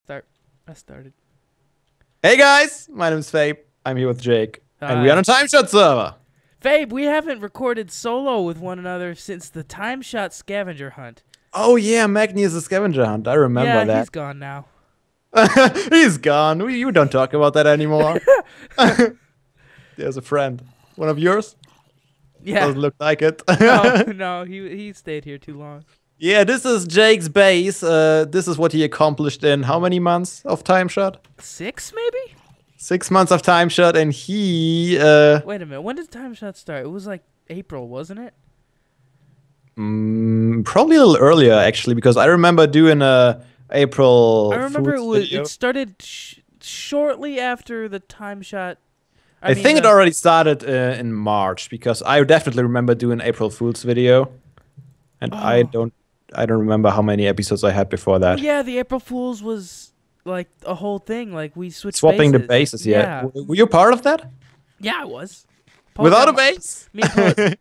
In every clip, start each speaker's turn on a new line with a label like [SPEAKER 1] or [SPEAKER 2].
[SPEAKER 1] I started.
[SPEAKER 2] Hey guys, my name is Fabe. I'm here with Jake, and
[SPEAKER 1] Hi.
[SPEAKER 2] we're on a TimeShot server.
[SPEAKER 1] Fabe, we haven't recorded solo with one another since the TimeShot scavenger hunt.
[SPEAKER 2] Oh yeah, Magni is a scavenger hunt. I remember
[SPEAKER 1] Yeah,
[SPEAKER 2] that.
[SPEAKER 1] he's gone now.
[SPEAKER 2] He's gone. You don't talk about that anymore. There's a friend. One of yours?
[SPEAKER 1] Yeah.
[SPEAKER 2] Doesn't look like it.
[SPEAKER 1] No, he stayed here too long.
[SPEAKER 2] Yeah, this is Jake's base. This is what he accomplished in how many months of TimeShot?
[SPEAKER 1] 6 maybe?
[SPEAKER 2] 6 months of TimeShot, and he
[SPEAKER 1] Wait a minute. When did TimeShot start? It was like April, wasn't it?
[SPEAKER 2] probably a little earlier actually, because I remember doing a April.
[SPEAKER 1] I remember
[SPEAKER 2] Foods video.
[SPEAKER 1] it started shortly after the TimeShot.
[SPEAKER 2] I think it already started in March, because I definitely remember doing April Fool's video, and I don't remember how many episodes I had before that.
[SPEAKER 1] Oh, yeah, the April Fools was like a whole thing. Like we switched
[SPEAKER 2] Swapping
[SPEAKER 1] bases.
[SPEAKER 2] the bases, yeah.
[SPEAKER 1] Yeah.
[SPEAKER 2] Were you part of that?
[SPEAKER 1] Yeah, I was.
[SPEAKER 2] Without a base?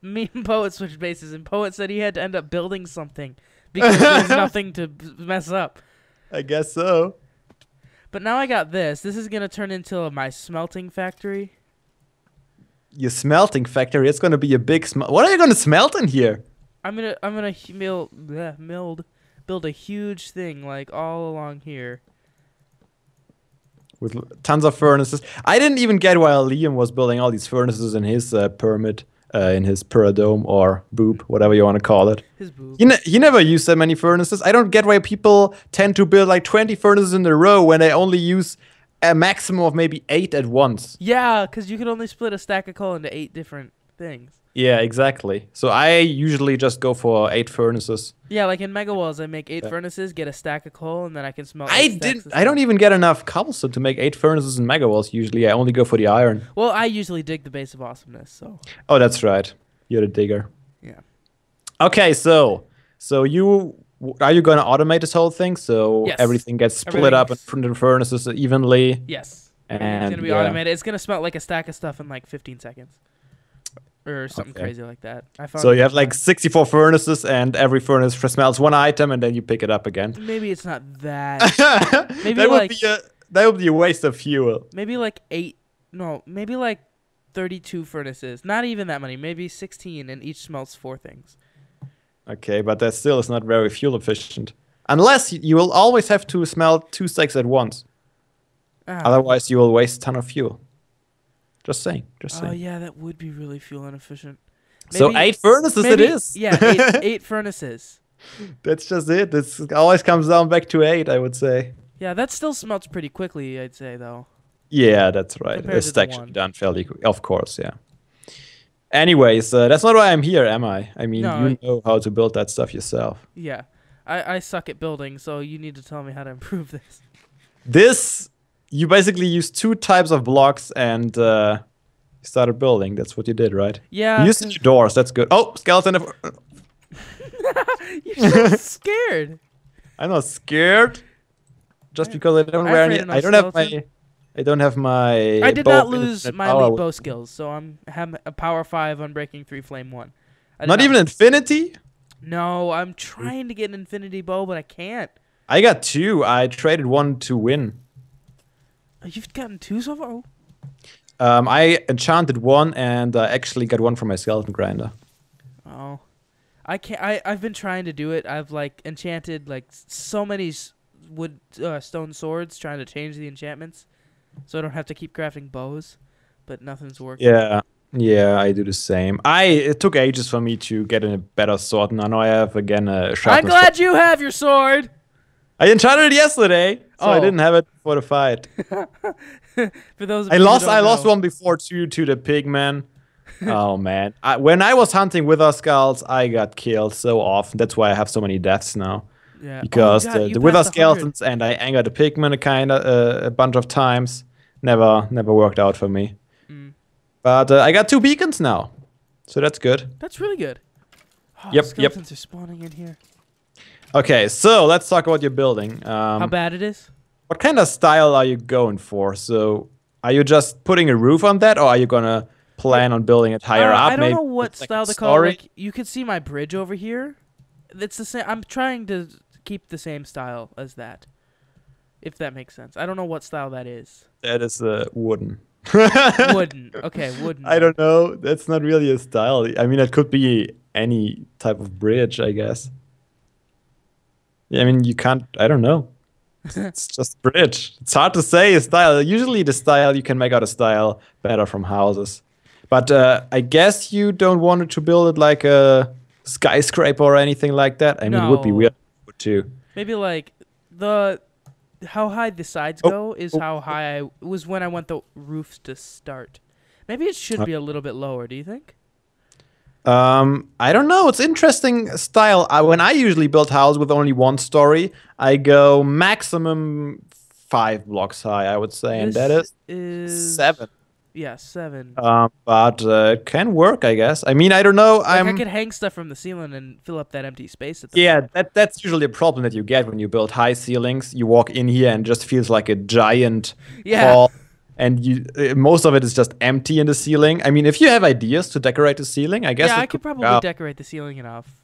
[SPEAKER 1] Me and Poet switched bases, and Poet said he had to end up building something because there's nothing to mess up.
[SPEAKER 2] I guess so.
[SPEAKER 1] But now I got this. This is gonna turn into my smelting factory.
[SPEAKER 2] Your smelting factory. It's gonna be a big What are you gonna smelt in here?
[SPEAKER 1] I'm gonna build a huge thing like all along here.
[SPEAKER 2] With tons of furnaces. I didn't even get why Liam was building all these furnaces in his pyramid, in his Pyradome or boob, whatever you want to call it.
[SPEAKER 1] His boob.
[SPEAKER 2] He never used that many furnaces. I don't get why people tend to build like 20 furnaces in a row when they only use a maximum of maybe 8 at once.
[SPEAKER 1] Yeah, because you could only split a stack of coal into 8 different things.
[SPEAKER 2] Yeah, exactly. So I usually just go for 8 furnaces.
[SPEAKER 1] Yeah, like in Mega Walls, I make 8 furnaces, get a stack of coal, and then I can smelt.
[SPEAKER 2] I don't even get enough cobblestone to make 8 furnaces in Mega Walls. Usually, I only go for the iron.
[SPEAKER 1] Well, I usually dig the base of awesomeness, so.
[SPEAKER 2] Oh, that's right. You're the digger.
[SPEAKER 1] Yeah.
[SPEAKER 2] Okay, so are you gonna automate this whole thing so
[SPEAKER 1] yes.
[SPEAKER 2] everything gets split up in the furnaces evenly?
[SPEAKER 1] Yes.
[SPEAKER 2] And
[SPEAKER 1] it's gonna be automated. It's gonna smelt like a stack of stuff in like 15 seconds. Or something crazy like that.
[SPEAKER 2] So you have like 64 furnaces, and every furnace smelts one item, and then you pick it up again.
[SPEAKER 1] Maybe it's not that. Maybe
[SPEAKER 2] that would be a waste of fuel.
[SPEAKER 1] Maybe like 8. No, maybe like 32 furnaces. Not even that many. Maybe 16, and each smelts 4 things.
[SPEAKER 2] Okay, but that still is not very fuel efficient. Unless you will always have to smelt 2 stacks at once. Otherwise, you will waste a ton of fuel. Just saying.
[SPEAKER 1] Oh yeah, that would be really fuel inefficient.
[SPEAKER 2] Maybe, so 8 furnaces it is.
[SPEAKER 1] Yeah, 8 furnaces.
[SPEAKER 2] That's just it. This always comes down back to 8, I would say.
[SPEAKER 1] Yeah, that still smelts pretty quickly, I'd say, though.
[SPEAKER 2] Yeah, that's right. A stack should be done fairly quick. Of course, yeah. Anyways, that's not why I'm here, am I? I mean, you know how to build that stuff yourself.
[SPEAKER 1] Yeah. I suck at building, so you need to tell me how to improve
[SPEAKER 2] this. You basically used 2 types of blocks and started building. That's what you did, right?
[SPEAKER 1] Yeah.
[SPEAKER 2] You used 2 doors. That's good. Oh, skeleton.
[SPEAKER 1] You're so scared.
[SPEAKER 2] I'm not scared. Just because I don't wear any. I don't have my.
[SPEAKER 1] I did not lose my elite bow skills, so I have a power 5 unbreaking 3 flame 1.
[SPEAKER 2] Not even infinity.
[SPEAKER 1] No, I'm trying to get an infinity bow, but I can't.
[SPEAKER 2] I got 2. I traded 1 to win.
[SPEAKER 1] You've gotten 2 so far?
[SPEAKER 2] I enchanted 1 and actually got 1 from my skeleton grinder.
[SPEAKER 1] Oh, I can't. I've been trying to do it. I've like enchanted like so many wood stone swords, trying to change the enchantments, so I don't have to keep crafting bows. But nothing's working.
[SPEAKER 2] Yeah, I do the same. It took ages for me to get a better sword, and now I have again a sharpness.
[SPEAKER 1] I'm glad you have your sword.
[SPEAKER 2] I enchanted it yesterday, so I didn't have it for the fight.
[SPEAKER 1] For those
[SPEAKER 2] I lost one before to the pigman. Oh man! When I was hunting with our skulls, I got killed so often. That's why I have so many deaths now.
[SPEAKER 1] Yeah.
[SPEAKER 2] Because the wither skeletons and I angered the pigman a bunch of times. Never worked out for me. But I got 2 beacons now, so that's good.
[SPEAKER 1] That's really good. Oh,
[SPEAKER 2] yep.
[SPEAKER 1] Skeletons are spawning in here.
[SPEAKER 2] Okay, so let's talk about your building.
[SPEAKER 1] How bad it is?
[SPEAKER 2] What kind of style are you going for? So, are you just putting a roof on that, or are you gonna plan on building it higher up?
[SPEAKER 1] I don't know what style to call it. Like, you can see my bridge over here. It's the same. I'm trying to keep the same style as that. if that makes sense. I don't know what style that is.
[SPEAKER 2] That is wooden.
[SPEAKER 1] Wooden. Okay, wooden.
[SPEAKER 2] I don't know. That's not really a style. I mean, it could be any type of bridge, I guess. Yeah, I mean, you can't. I don't know. It's just bridge. It's hard to say a style. Usually, the style you can make out a style better from houses. But I guess you don't want it to build it like a skyscraper or anything like that. I mean, it would be
[SPEAKER 1] No.
[SPEAKER 2] weird too.
[SPEAKER 1] Maybe like how high the sides go is how high it was when I want the roofs to start. Maybe it should be a little bit lower. Do you think?
[SPEAKER 2] I don't know. It's interesting style. When I usually build house with only one story, I go maximum 5 blocks high, I would say, and that is 7.
[SPEAKER 1] Yeah, 7.
[SPEAKER 2] But it can work, I guess. I mean, I don't know.
[SPEAKER 1] Like I could hang stuff from the ceiling and fill up that empty space at the
[SPEAKER 2] Yeah, that's usually a problem that you get when you build high ceilings. You walk in here and just feels like a giant hall, and most of it is just empty in the ceiling. I mean, if you have ideas to decorate the ceiling, I guess
[SPEAKER 1] I could probably decorate the ceiling enough.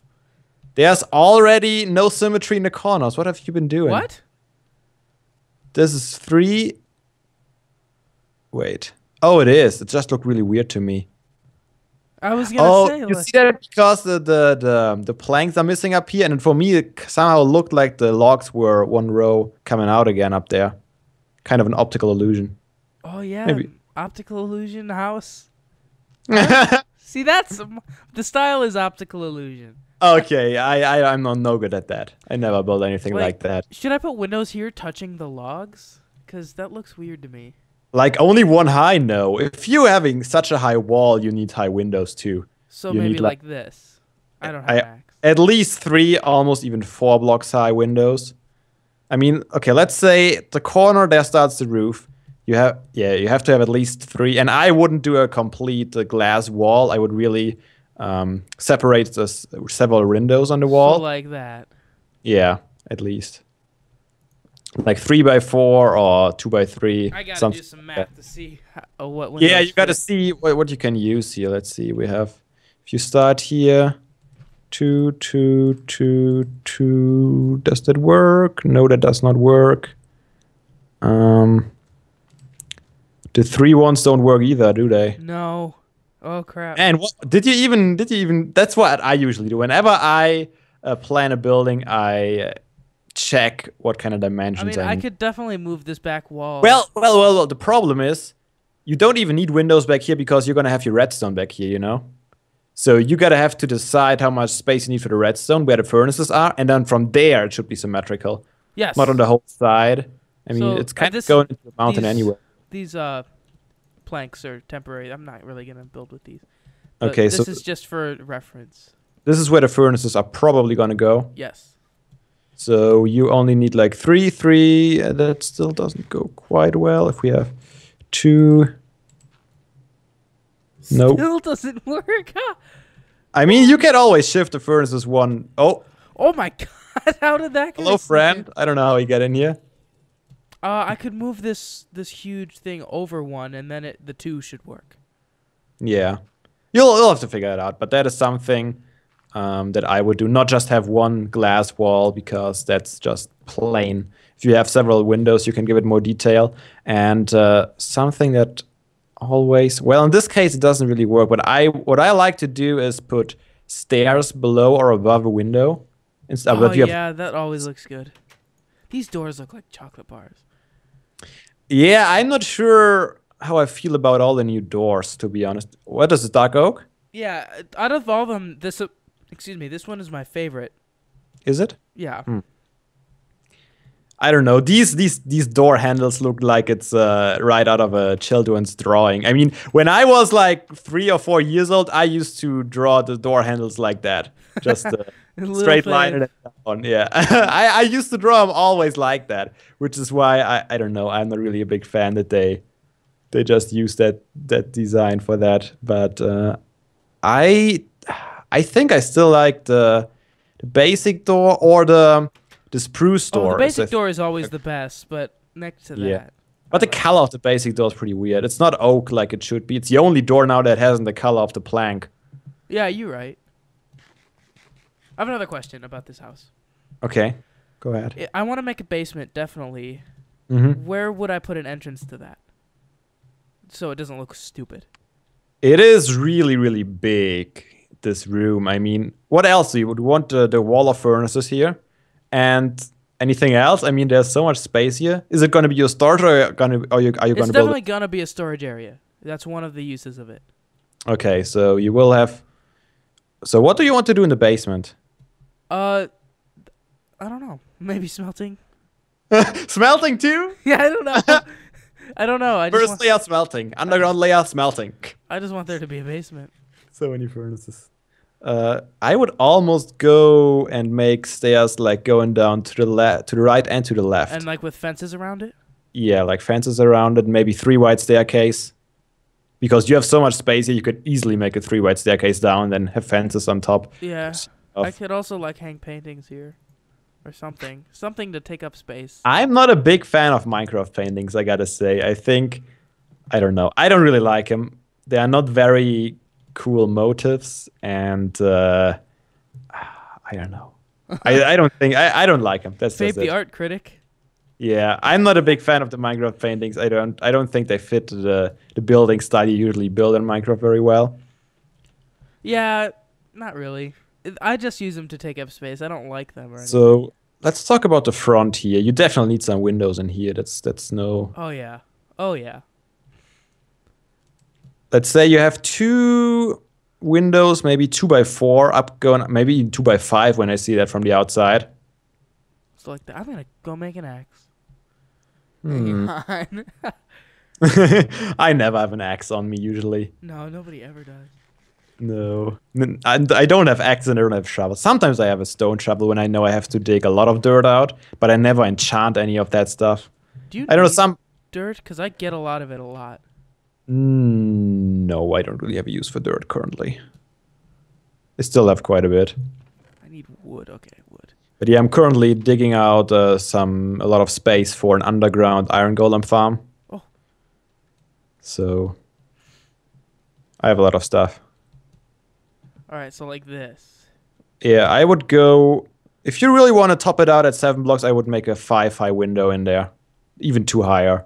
[SPEAKER 2] There's already no symmetry in the corners. What have you been doing?
[SPEAKER 1] What?
[SPEAKER 2] This is 3. Wait. Oh, it is. It just looked really weird to me.
[SPEAKER 1] I was gonna say.
[SPEAKER 2] You see that because the planks are missing up here, and for me, it somehow looked like the logs were one row coming out again up there. Kind of an optical illusion.
[SPEAKER 1] Oh yeah,
[SPEAKER 2] maybe.
[SPEAKER 1] Optical illusion house. See, that's the style is optical illusion.
[SPEAKER 2] Okay, I'm not no good at that. I never built anything like that.
[SPEAKER 1] Should I put windows here touching the logs? Because that looks weird to me.
[SPEAKER 2] Like only one high, no. If you're having such a high wall, you need high windows too.
[SPEAKER 1] So maybe like this. I don't have max.
[SPEAKER 2] At least 3, almost even 4 blocks high windows. I mean, okay, let's say the corner there starts the roof. You have to have at least 3, and I wouldn't do a complete glass wall. I would really separate the several windows on the wall.
[SPEAKER 1] So like that.
[SPEAKER 2] Yeah, at least. Like 3x4 or 2x3.
[SPEAKER 1] I gotta do some math to see what windows.
[SPEAKER 2] Yeah, you gotta see what you can use here. Let's see. We have, if you start here, 2, 2, 2, 2. Does that work? No, that does not work. The 3 ones don't work either, do they?
[SPEAKER 1] No. Oh crap.
[SPEAKER 2] And what did you even? That's what I usually do. Whenever I plan a building, I check what kind of dimensions I need.
[SPEAKER 1] I could definitely move this back wall.
[SPEAKER 2] Well. The problem is, you don't even need windows back here because you're gonna have your redstone back here, you know. So you gotta have to decide how much space you need for the redstone, where the furnaces are, and then from there it should be symmetrical.
[SPEAKER 1] Yes.
[SPEAKER 2] Not on the whole side. I mean, it's kind of going into the mountain anyway.
[SPEAKER 1] These planks are temporary. I'm not really gonna build with these.
[SPEAKER 2] Okay,
[SPEAKER 1] this is just for reference.
[SPEAKER 2] This is where the furnaces are probably gonna go.
[SPEAKER 1] Yes.
[SPEAKER 2] So you only need like 3, 3. That still doesn't go quite well. If we have 2, no,
[SPEAKER 1] still doesn't work. Huh?
[SPEAKER 2] I mean, you can always shift the furnaces 1. Oh
[SPEAKER 1] my God! How did that?
[SPEAKER 2] Hello, friend. I don't know how you get in here.
[SPEAKER 1] I could move this huge thing over 1, and then the 2 should work.
[SPEAKER 2] Yeah, you'll have to figure it out. But that is something that I would do. Not just have one glass wall, because that's just plain. If you have several windows, you can give it more detail. And something that always, well, in this case, it doesn't really work. But what I like to do is put stairs below or above a window.
[SPEAKER 1] That always looks good. These doors look like chocolate bars.
[SPEAKER 2] Yeah, I'm not sure how I feel about all the new doors, to be honest. What is it, dark oak?
[SPEAKER 1] Yeah, out of all of them, this one is my favorite.
[SPEAKER 2] Is it?
[SPEAKER 1] Yeah.
[SPEAKER 2] I don't know. These door handles look like it's right out of a children's drawing. I mean, when I was like 3 or 4 years old, I used to draw the door handles like that, just straight line and down. Yeah, I used to draw them always like that, which is why I don't know. I'm not really a big fan that they just use that design for that. But I think I still like the basic door or the spruce door.
[SPEAKER 1] The basic door is always the best, but next to that.
[SPEAKER 2] But the color of the basic door is pretty weird. It's not oak like it should be. It's the only door now that hasn't the color of the plank.
[SPEAKER 1] Yeah, you're right. I have another question about this house.
[SPEAKER 2] Okay, go ahead.
[SPEAKER 1] I want to make a basement, definitely.
[SPEAKER 2] Mm-hmm.
[SPEAKER 1] Where would I put an entrance to that so it doesn't look stupid?
[SPEAKER 2] It is really, really big, this room. I mean, what else? You would want the wall of furnaces here. And anything else? I mean, there's so much space here. Is it going to be your storage, or are you going
[SPEAKER 1] It's
[SPEAKER 2] to build
[SPEAKER 1] definitely
[SPEAKER 2] it?
[SPEAKER 1] gonna be a storage area. That's one of the uses of it.
[SPEAKER 2] Okay, so you will have. So what do you want to do in the basement?
[SPEAKER 1] I don't know. Maybe smelting.
[SPEAKER 2] Smelting too?
[SPEAKER 1] Yeah, I don't know. I don't know.
[SPEAKER 2] First layout smelting, underground layout smelting.
[SPEAKER 1] I just want there to be a basement.
[SPEAKER 2] So many furnaces. I would almost go and make stairs like going down to the right and to the left.
[SPEAKER 1] And like with fences around it?
[SPEAKER 2] Yeah, like fences around it, maybe 3 wide staircase. Because you have so much space here, you could easily make a 3 wide staircase down and then have fences on top.
[SPEAKER 1] Yeah. I could also like hang paintings here. Or something. Something to take up space.
[SPEAKER 2] I'm not a big fan of Minecraft paintings, I gotta say. I don't know. I don't really like them. They are not very cool motifs, and I don't know. I don't like them. That's
[SPEAKER 1] Fabe
[SPEAKER 2] just
[SPEAKER 1] the
[SPEAKER 2] it.
[SPEAKER 1] art critic.
[SPEAKER 2] Yeah, I'm not a big fan of the Minecraft paintings. I don't think they fit the building style you usually build in Minecraft very well.
[SPEAKER 1] Yeah, not really. I just use them to take up space. I don't like them or anything.
[SPEAKER 2] So let's talk about the front here. You definitely need some windows in here. That's no.
[SPEAKER 1] Oh yeah. Oh yeah.
[SPEAKER 2] Let's say you have 2 windows, maybe 2x4 up going, maybe even 2x5 when I see that from the outside.
[SPEAKER 1] So like that. I'm gonna go make an axe.
[SPEAKER 2] Hmm.
[SPEAKER 1] Hang on.
[SPEAKER 2] I never have an axe on me usually.
[SPEAKER 1] No, nobody ever does.
[SPEAKER 2] No. I don't have axe and I don't have shovel. Sometimes I have a stone shovel when I know I have to dig a lot of dirt out, but I never enchant any of that stuff.
[SPEAKER 1] Do you
[SPEAKER 2] I don't know,
[SPEAKER 1] need
[SPEAKER 2] some...
[SPEAKER 1] dirt? Because I get a lot of it a lot.
[SPEAKER 2] No, I don't really have a use for dirt currently. I still have quite a bit.
[SPEAKER 1] I need wood. Okay, wood.
[SPEAKER 2] But yeah, I'm currently digging out a lot of space for an underground iron golem farm.
[SPEAKER 1] Oh.
[SPEAKER 2] So I have a lot of stuff.
[SPEAKER 1] All right, so like this.
[SPEAKER 2] Yeah, I would go... If you really want to top it out at 7 blocks, I would make a 5 high window in there. Even 2 higher.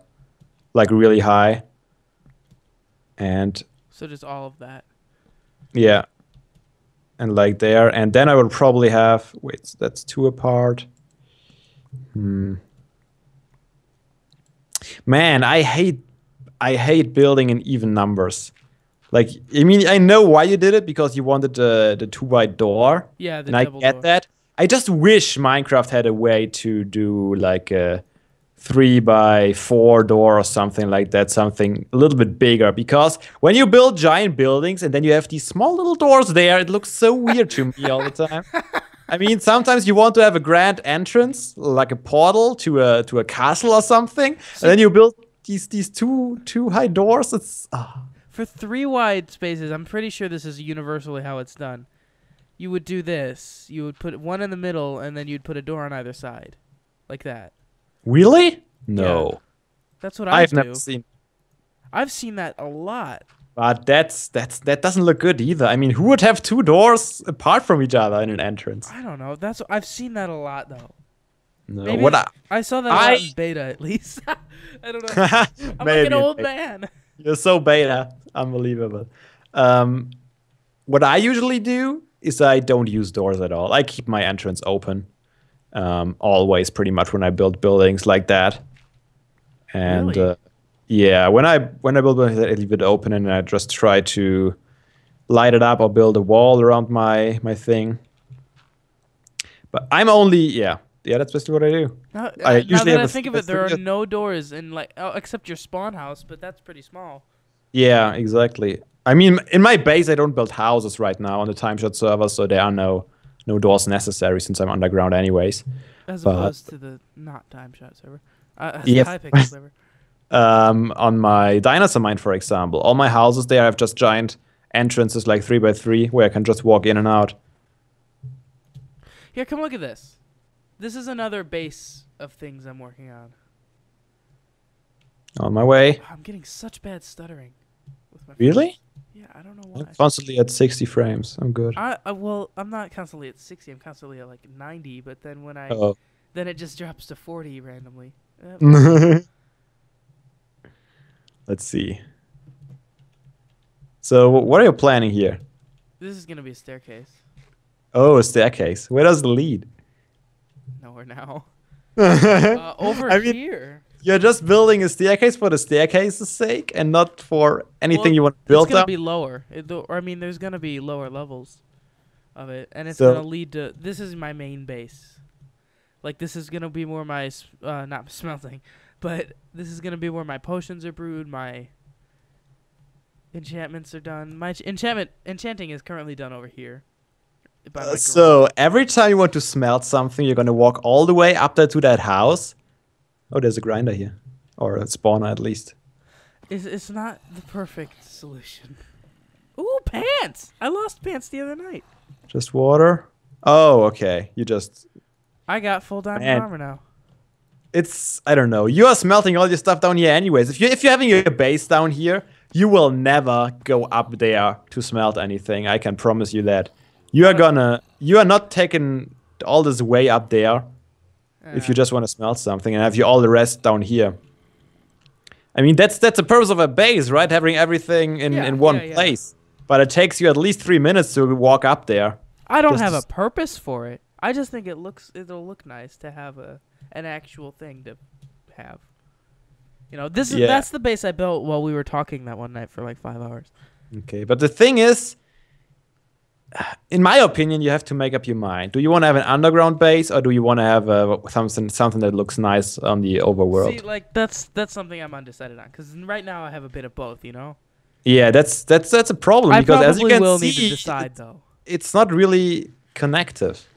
[SPEAKER 2] Like really high. And...
[SPEAKER 1] So just all of that.
[SPEAKER 2] Yeah. And like there. And then I would probably have... Wait, that's 2 apart. Man, I hate building in even numbers. Like, I mean, I know why you did it, because you wanted the 2 wide door.
[SPEAKER 1] Yeah, the
[SPEAKER 2] and I
[SPEAKER 1] double
[SPEAKER 2] get
[SPEAKER 1] door.
[SPEAKER 2] that. I just wish Minecraft had a way to do like a 3x4 door or something like that, something a little bit bigger. Because when you build giant buildings and then you have these small little doors there, it looks so weird to me all the time. I mean, sometimes you want to have a grand entrance, like a portal to a castle or something, and then you build these two high doors. It's
[SPEAKER 1] For 3 wide spaces, I'm pretty sure this is universally how it's done. You would do this. You would put one in the middle, and then you'd put a door on either side. Like that.
[SPEAKER 2] Really? No.
[SPEAKER 1] Yeah. That's what I do.
[SPEAKER 2] Never seen.
[SPEAKER 1] I've seen that a lot.
[SPEAKER 2] But that doesn't look good either. I mean, who would have 2 doors apart from each other in an entrance?
[SPEAKER 1] I don't know. I've seen that a lot, though.
[SPEAKER 2] No.
[SPEAKER 1] Maybe
[SPEAKER 2] What
[SPEAKER 1] I saw that a lot in beta, at least. I don't know. I'm like an old man.
[SPEAKER 2] You're so beta. Unbelievable. What I usually do is I don't use doors at all. I keep my entrance open. Always, pretty much, when I build buildings like that. And
[SPEAKER 1] Really?
[SPEAKER 2] yeah, when I build buildings, I leave it open and I just try to light it up or build a wall around my thing. But I'm only that's basically what I do.
[SPEAKER 1] Now
[SPEAKER 2] usually
[SPEAKER 1] that
[SPEAKER 2] have
[SPEAKER 1] I
[SPEAKER 2] a
[SPEAKER 1] think of it, there are no doors in except your spawn house, but that's pretty small.
[SPEAKER 2] Yeah, exactly. I mean, in my base, I don't build houses right now on the TimeShot server, so there are no doors necessary since I'm underground anyways.
[SPEAKER 1] As opposed to the not TimeShot server.
[SPEAKER 2] Yes.
[SPEAKER 1] Hypixel server.
[SPEAKER 2] On my dinosaur mine, for example, all my houses there have just giant entrances, like 3x3, where I can just walk in and out.
[SPEAKER 1] Here, come look at this. This is another base of things I'm working on.
[SPEAKER 2] On my way.
[SPEAKER 1] I'm getting such bad stuttering with my
[SPEAKER 2] Really?
[SPEAKER 1] friends. Yeah, I don't know why.
[SPEAKER 2] I'm constantly at 60 frames. I'm good.
[SPEAKER 1] Well, I'm not constantly at 60. I'm constantly at like 90. But then when
[SPEAKER 2] Oh.
[SPEAKER 1] then it just drops to 40 randomly. Well,
[SPEAKER 2] Let's see. So what are you planning here?
[SPEAKER 1] this is gonna be a staircase.
[SPEAKER 2] Oh, a staircase. Where does it lead?
[SPEAKER 1] Nowhere now.
[SPEAKER 2] I
[SPEAKER 1] Over
[SPEAKER 2] mean,
[SPEAKER 1] here.
[SPEAKER 2] you're just building a staircase for the staircase's sake and not for anything
[SPEAKER 1] Well,
[SPEAKER 2] you want to
[SPEAKER 1] it's
[SPEAKER 2] build
[SPEAKER 1] gonna
[SPEAKER 2] down.
[SPEAKER 1] be lower. Or I mean, there's gonna be lower levels of it, and it's
[SPEAKER 2] So,
[SPEAKER 1] gonna lead to. This is my main base. Like this is gonna be where my not smelting, but this is gonna be where my potions are brewed. My enchantments are done. My enchanting is currently done over here. By my garage.
[SPEAKER 2] so every time you want to smelt something, you're gonna walk all the way up there to that house. Oh, there's a grinder here, or a spawner at least.
[SPEAKER 1] It's not the perfect solution. Ooh, pants! I lost pants the other night.
[SPEAKER 2] Just water. Oh, okay. You just.
[SPEAKER 1] I got full diamond
[SPEAKER 2] Man.
[SPEAKER 1] armor now.
[SPEAKER 2] It's I don't know. You are smelting all your stuff down here anyways. If you're having your base down here, you will never go up there to smelt anything. I can promise you that. You are not taking all this way up there if you just want to smelt something and have you all the rest down here. I mean that's the purpose of a base, right? Having everything in one place. But it takes you at least 3 minutes to walk up there.
[SPEAKER 1] I don't have a purpose for it. I just think it'll look nice to have an actual thing to have. You know, that's the base I built while we were talking that one night for like 5 hours.
[SPEAKER 2] Okay, but the thing is, in my opinion, you have to make up your mind. Do you want to have an underground base, or do you want to have something that looks nice on the overworld?
[SPEAKER 1] See, like that's something I'm undecided on because right now I have a bit of both. You know.
[SPEAKER 2] Yeah, that's a problem because as you can
[SPEAKER 1] will
[SPEAKER 2] see,
[SPEAKER 1] need to decide though.
[SPEAKER 2] It's not really connective.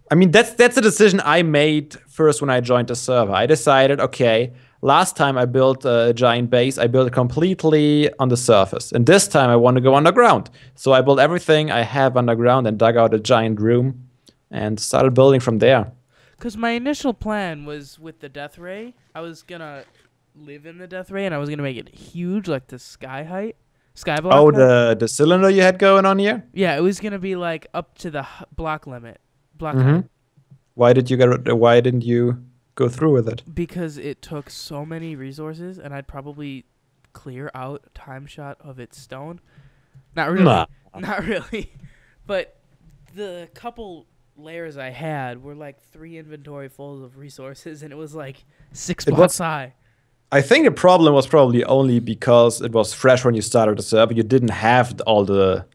[SPEAKER 2] I mean, that's a decision I made first when I joined the server. I decided, okay, last time I built a giant base, I built it completely on the surface. And this time I want to go underground. So I built everything I have underground and dug out a giant room and started building from there.
[SPEAKER 1] Because my initial plan was with the death ray, I was going to live in the death ray and I was going to make it huge, like the sky height. Skyblock.
[SPEAKER 2] Oh, the cylinder you had going on here?
[SPEAKER 1] Yeah, it was going to be like up to the block limit. Height.
[SPEAKER 2] Why didn't you go through with it?
[SPEAKER 1] Because it took so many resources, and I'd probably clear out TimeShot of its stone. Not really.
[SPEAKER 2] Nah.
[SPEAKER 1] Not really. But the couple layers I had were like 3 inventory fulls of resources, and it was like 6 blocks high.
[SPEAKER 2] I think the problem was probably only because it was fresh when you started the server. You didn't have all the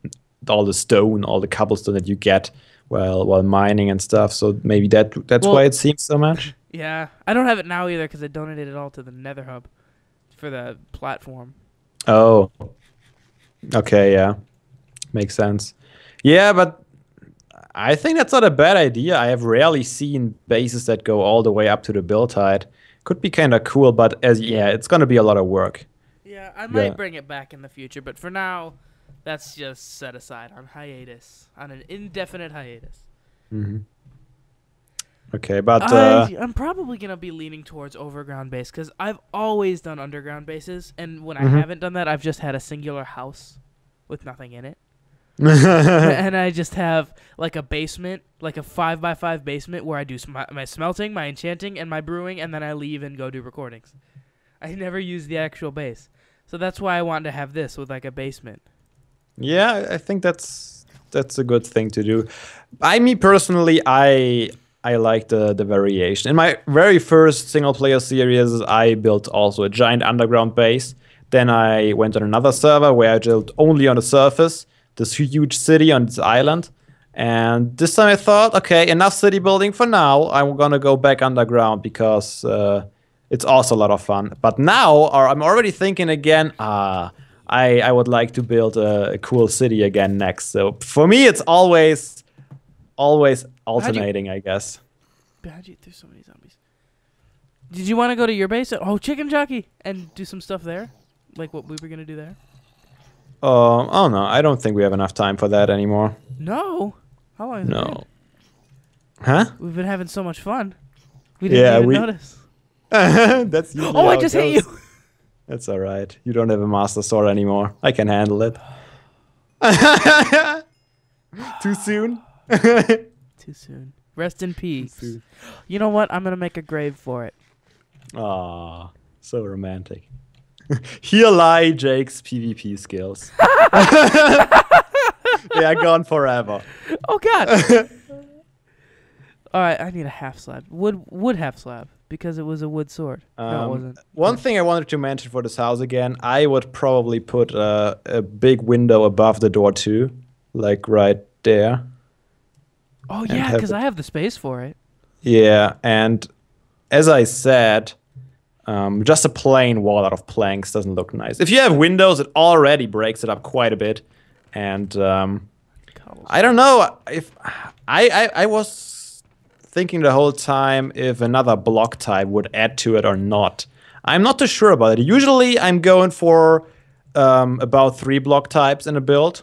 [SPEAKER 2] stone, all the cobblestone that you get while mining and stuff. So maybe that's why it seems so much.
[SPEAKER 1] Yeah, I don't have it now either because I donated it all to the Nether Hub for the platform.
[SPEAKER 2] Oh, okay, yeah, makes sense. Yeah, but I think that's not a bad idea. I have rarely seen bases that go all the way up to the build height. Could be kind of cool, but it's gonna be a lot of work.
[SPEAKER 1] Yeah, I might bring it back in the future, but for now, that's just set aside on hiatus, on an indefinite hiatus.
[SPEAKER 2] Okay, but
[SPEAKER 1] I'm probably gonna be leaning towards overground base because I've always done underground bases, and when I haven't done that, I've just had a singular house with nothing in it, and I just have like a basement, like a 5x5 basement where I do my smelting, my enchanting, and my brewing, and then I leave and go do recordings. I never use the actual base, so that's why I wanted to have this with like a basement.
[SPEAKER 2] Yeah, I think that's a good thing to do. Me personally, I like the variation. In my very first single player series, I built also a giant underground base. Then I went on another server where I built only on the surface, this huge city on this island. And this time I thought, okay, enough city building for now. I'm gonna go back underground because it's also a lot of fun. But now I'm already thinking again, I would like to build a cool city again next. So for me, it's always alternating, I guess.
[SPEAKER 1] Behind you, there's so many zombies. Did you want to go to your base? Oh, chicken jockey, and do some stuff there, like what we were gonna do there.
[SPEAKER 2] Oh no, I don't think we have enough time for that anymore.
[SPEAKER 1] No, how long has it been?
[SPEAKER 2] Huh?
[SPEAKER 1] We've been having so much fun. We didn't even notice.
[SPEAKER 2] That's usually
[SPEAKER 1] I just hit you.
[SPEAKER 2] That's all right. You don't have a master sword anymore. I can handle it. Too soon?
[SPEAKER 1] Too soon. Rest in peace. You know what? I'm going to make a grave for it.
[SPEAKER 2] Ah, so romantic. Here lie Jake's PvP skills. They are gone forever.
[SPEAKER 1] Oh God! All right, I need a half slab. Wood half slab because it was a wood sword. No, it wasn't.
[SPEAKER 2] One thing I wanted to mention for this house again, I would probably put a big window above the door too, like right there.
[SPEAKER 1] Oh yeah, because I have the space for it.
[SPEAKER 2] Yeah, and as I said, just a plain wall out of planks doesn't look nice. If you have windows, it already breaks it up quite a bit. And I don't know if I was thinking the whole time if another block type would add to it or not. I'm not too sure about it. Usually I'm going for about 3 block types in a build.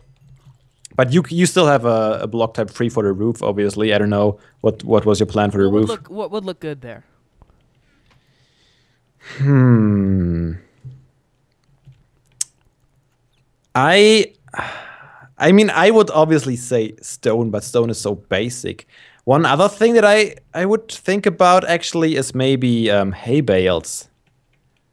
[SPEAKER 2] But you still have a block type free for the roof, obviously. I don't know what was your plan for the roof.
[SPEAKER 1] What would look good there?
[SPEAKER 2] I mean, I would obviously say stone, but stone is so basic. One other thing that I would think about actually is maybe hay bales.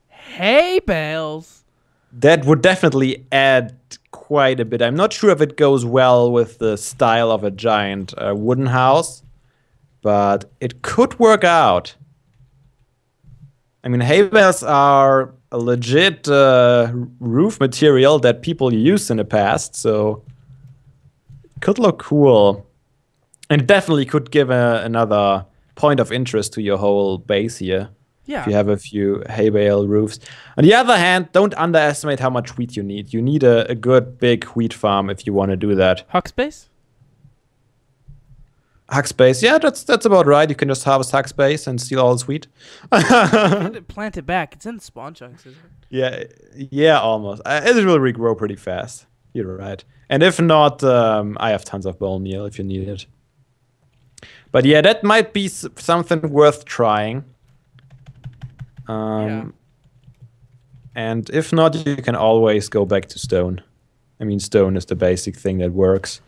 [SPEAKER 1] Hay bales?
[SPEAKER 2] That would definitely add quite a bit. I'm not sure if it goes well with the style of a giant wooden house, but it could work out. I mean, hay bales are a legit roof material that people used in the past, so it could look cool. And it definitely could give another point of interest to your whole base here.
[SPEAKER 1] Yeah.
[SPEAKER 2] If you have a few hay bale roofs. On the other hand, don't underestimate how much wheat you need. You need a good big wheat farm if you want to do that.
[SPEAKER 1] Huck space?
[SPEAKER 2] Huck space, yeah, that's about right. You can just harvest huck space and steal all the wheat.
[SPEAKER 1] Plant it back. It's in spawn chunks, isn't
[SPEAKER 2] it? Yeah, almost. It will regrow pretty fast. You're right. And if not, I have tons of bone meal if you need it. But yeah, that might be something worth trying.
[SPEAKER 1] Yeah.
[SPEAKER 2] And if not, you can always go back to stone. I mean, stone is the basic thing that works.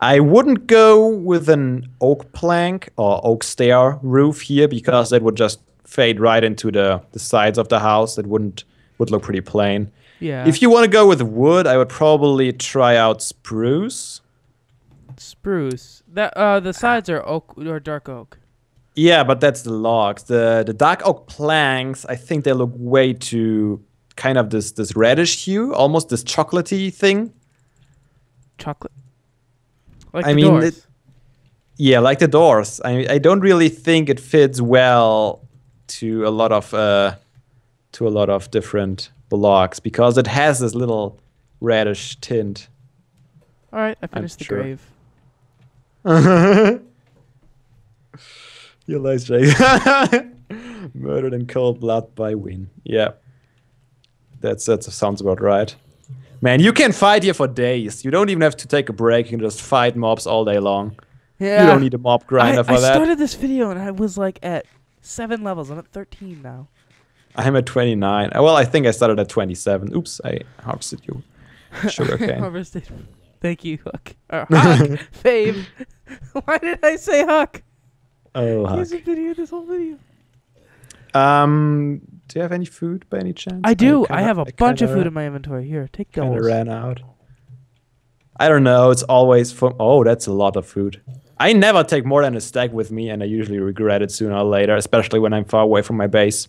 [SPEAKER 2] I wouldn't go with an oak plank or oak stair roof here because that would just fade right into the sides of the house. It would look pretty plain.
[SPEAKER 1] Yeah.
[SPEAKER 2] If you want to go with wood, I would probably try out spruce.
[SPEAKER 1] Spruce. That the sides are oak or dark oak.
[SPEAKER 2] Yeah, but that's the logs. The dark oak planks, I think they look way too kind of this reddish hue, almost this chocolatey thing.
[SPEAKER 1] Chocolate. Like
[SPEAKER 2] I
[SPEAKER 1] the
[SPEAKER 2] mean,
[SPEAKER 1] doors.
[SPEAKER 2] Yeah, like the doors. I don't really think it fits well to a lot of different blocks because it has this little reddish tint.
[SPEAKER 1] All right, I finished the grave.
[SPEAKER 2] You lies, Jake. Murdered in cold blood by Win. Yeah. That sounds about right. Man, you can fight here for days. You don't even have to take a break. You can just fight mobs all day long.
[SPEAKER 1] Yeah.
[SPEAKER 2] You don't need a mob grinder for that.
[SPEAKER 1] I started this video and I was like at 7 levels. I'm at 13 now.
[SPEAKER 2] I'm at 29. Well, I think I started at 27. Oops, I harvested you. Sugarcane.
[SPEAKER 1] Harvested. Thank you, Huck. Huck, Fave. Why did I say Huck?
[SPEAKER 2] Oh, Huck.
[SPEAKER 1] Here's a video, this whole video.
[SPEAKER 2] Do you have any food by any chance?
[SPEAKER 1] I do. I have a bunch of food in my inventory. Here, take those.
[SPEAKER 2] Kinda ran out. I don't know. It's always from. Oh, that's a lot of food. I never take more than a stack with me, and I usually regret it sooner or later, especially when I'm far away from my base.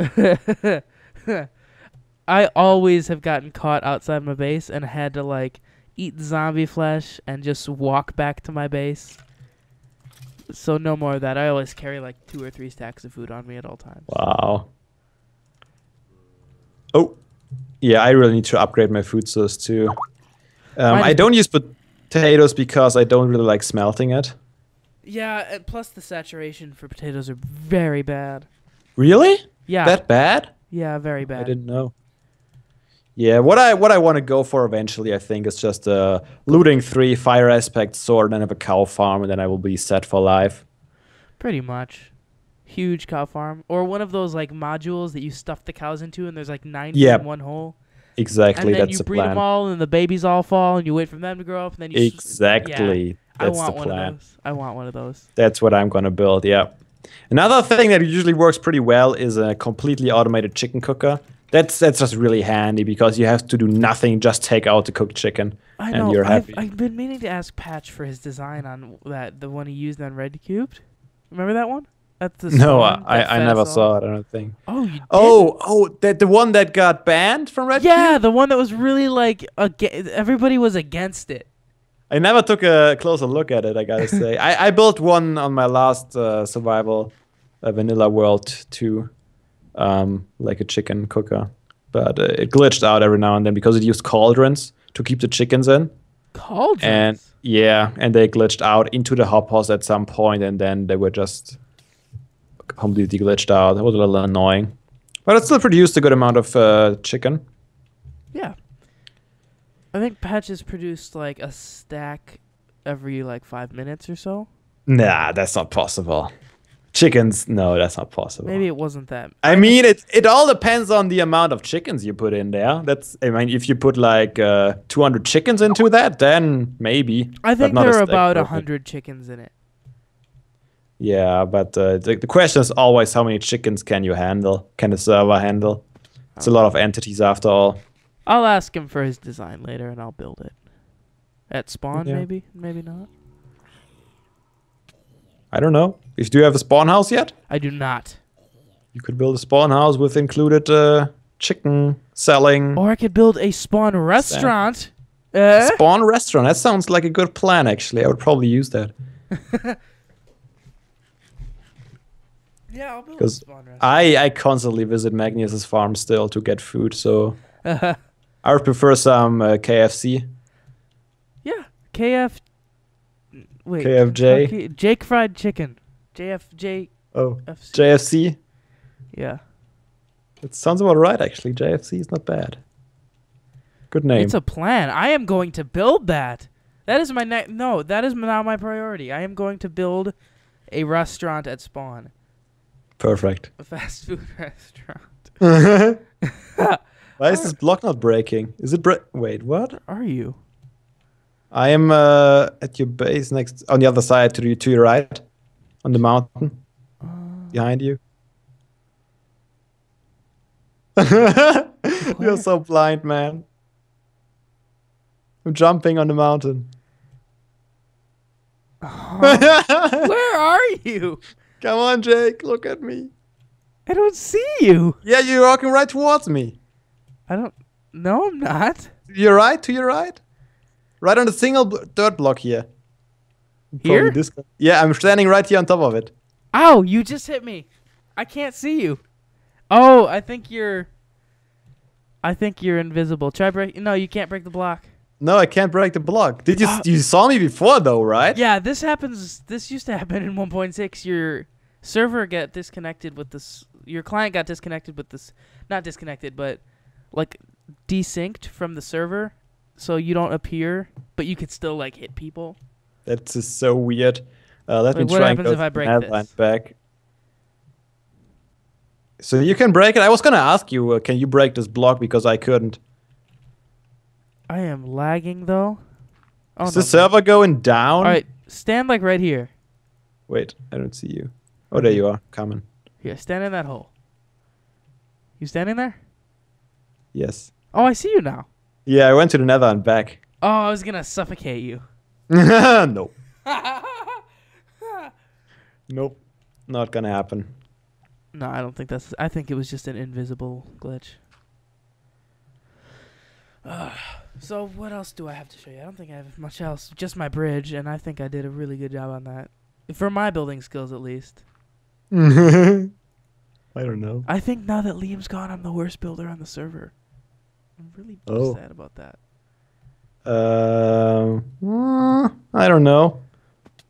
[SPEAKER 1] I always have gotten caught outside my base and had to like eat zombie flesh and just walk back to my base. So no more of that. I always carry like 2 or 3 stacks of food on me at all times.
[SPEAKER 2] Wow. Oh, yeah, I really need to upgrade my food source too. I don't use potatoes because I don't really like smelting it.
[SPEAKER 1] Yeah, and plus the saturation for potatoes are very bad.
[SPEAKER 2] Really?
[SPEAKER 1] Yeah.
[SPEAKER 2] That bad?
[SPEAKER 1] Yeah, very bad.
[SPEAKER 2] I didn't know. Yeah, what I want to go for eventually, I think, is just a looting 3 fire aspect sword and have a cow farm, and then I will be set for life.
[SPEAKER 1] Pretty much. Huge cow farm. Or one of those like modules that you stuff the cows into and there's like 90 in one hole.
[SPEAKER 2] Exactly,
[SPEAKER 1] and then
[SPEAKER 2] that's the plan.
[SPEAKER 1] you breed them all and the babies all fall and you wait for them to grow up and then you...
[SPEAKER 2] Exactly,
[SPEAKER 1] that's the plan. I want one of those.
[SPEAKER 2] That's what I'm going to build, yeah. Another thing that usually works pretty well is a completely automated chicken cooker. That's just really handy because you have to do nothing, just take out the cooked chicken,
[SPEAKER 1] I
[SPEAKER 2] and
[SPEAKER 1] know.
[SPEAKER 2] you're happy.
[SPEAKER 1] I've been meaning to ask Patch for his design on the one he used on Red Cubed. Remember that one? That's the
[SPEAKER 2] No,
[SPEAKER 1] spawn that
[SPEAKER 2] I
[SPEAKER 1] fed
[SPEAKER 2] never
[SPEAKER 1] us all?
[SPEAKER 2] saw it. I don't think.
[SPEAKER 1] Oh, you did?
[SPEAKER 2] Oh, that the one that got banned from Red
[SPEAKER 1] Yeah,
[SPEAKER 2] Cube?
[SPEAKER 1] the one that was really like everybody was against it.
[SPEAKER 2] I never took a closer look at it, I gotta say. I built one on my last survival vanilla world too, like a chicken cooker. But it glitched out every now and then because it used cauldrons to keep the chickens in.
[SPEAKER 1] Cauldrons.
[SPEAKER 2] And yeah, and they glitched out into the hoppers at some point, and then they were just completely glitched out. That was a little annoying. But it still produced a good amount of chicken.
[SPEAKER 1] Yeah. I think Patch has produced like a stack every like 5 minutes or so.
[SPEAKER 2] Nah, that's not possible. Chickens, no, that's not possible.
[SPEAKER 1] Maybe it wasn't that.
[SPEAKER 2] I mean, it all depends on the amount of chickens you put in there. I mean, if you put like 200 chickens into that, then maybe.
[SPEAKER 1] I think
[SPEAKER 2] but not
[SPEAKER 1] there
[SPEAKER 2] a
[SPEAKER 1] are
[SPEAKER 2] stack
[SPEAKER 1] about
[SPEAKER 2] perfect.
[SPEAKER 1] 100 chickens in it.
[SPEAKER 2] Yeah, but the question is always how many chickens can you handle? Can the server handle? It's a lot of entities after all.
[SPEAKER 1] I'll ask him for his design later and I'll build it. At spawn,
[SPEAKER 2] Yeah.
[SPEAKER 1] maybe? Maybe not.
[SPEAKER 2] I don't know. Do you have a spawn house yet?
[SPEAKER 1] I do not.
[SPEAKER 2] You could build a spawn house with included chicken selling.
[SPEAKER 1] Or I could build a spawn restaurant.
[SPEAKER 2] Spawn restaurant. That sounds like a good plan, actually. I would probably use that.
[SPEAKER 1] Yeah, I'll build a
[SPEAKER 2] Because
[SPEAKER 1] spawn restaurant.
[SPEAKER 2] I constantly visit Magnus's farm still to get food, so I would prefer some KFC.
[SPEAKER 1] Yeah, KF. Wait.
[SPEAKER 2] KFJ.
[SPEAKER 1] Kentucky- Jake Fried Chicken. JFJ.
[SPEAKER 2] Oh,
[SPEAKER 1] FC.
[SPEAKER 2] JFC.
[SPEAKER 1] Yeah.
[SPEAKER 2] It sounds about right, actually. JFC is not bad. Good name.
[SPEAKER 1] It's a plan. I am going to build that. That is my no, that is now my priority. I am going to build a restaurant at spawn.
[SPEAKER 2] Perfect.
[SPEAKER 1] A fast food restaurant.
[SPEAKER 2] Why is this block not breaking? Is it wait, what?
[SPEAKER 1] Where are you?
[SPEAKER 2] I am at your base next on the other side to your right. On the mountain. Behind you. You're so blind, man. I'm jumping on the mountain.
[SPEAKER 1] Where are you?
[SPEAKER 2] Come on, Jake. Look at me.
[SPEAKER 1] I don't see you.
[SPEAKER 2] Yeah, you're walking right towards me.
[SPEAKER 1] I don't. No, I'm not.
[SPEAKER 2] To your right. Right on the single dirt block here.
[SPEAKER 1] Here?
[SPEAKER 2] Probably this guy. Yeah, I'm standing right here on top of it.
[SPEAKER 1] Ow! You just hit me. I can't see you. Oh, I think you're invisible. Try break. No, you can't break the block.
[SPEAKER 2] No, I can't break the block. Did you saw me before though, right?
[SPEAKER 1] Yeah, this happens. This used to happen in 1.6. Your server got disconnected with this. Your client got disconnected with this. Not disconnected, but like desynced from the server, so you don't appear, but you could still like hit people.
[SPEAKER 2] That's just so weird. Let me
[SPEAKER 1] Wait, what
[SPEAKER 2] try and
[SPEAKER 1] happens
[SPEAKER 2] go
[SPEAKER 1] if I
[SPEAKER 2] to
[SPEAKER 1] break
[SPEAKER 2] Netherlands
[SPEAKER 1] this?
[SPEAKER 2] back. So you can break it. I was gonna ask you, can you break this block because I couldn't.
[SPEAKER 1] I am lagging though. Oh,
[SPEAKER 2] Is the server going down?
[SPEAKER 1] All right, stand like right here.
[SPEAKER 2] Wait, I don't see you. Oh, there you are. Coming.
[SPEAKER 1] Here, stand in that hole. You standing there?
[SPEAKER 2] Yes.
[SPEAKER 1] Oh, I see you now.
[SPEAKER 2] Yeah, I went to the Nether and back.
[SPEAKER 1] Oh, I was gonna suffocate you.
[SPEAKER 2] Nope. Nope. Not gonna happen.
[SPEAKER 1] No, I don't think that's. I think it was just an invisible glitch. So what else do I have to show you? I don't think I have much else. Just my bridge, and I think I did a really good job on that. For my building skills, at least.
[SPEAKER 2] I don't know.
[SPEAKER 1] I think now that Liam's gone, I'm the worst builder on the server. I'm really sad about that.
[SPEAKER 2] I don't know.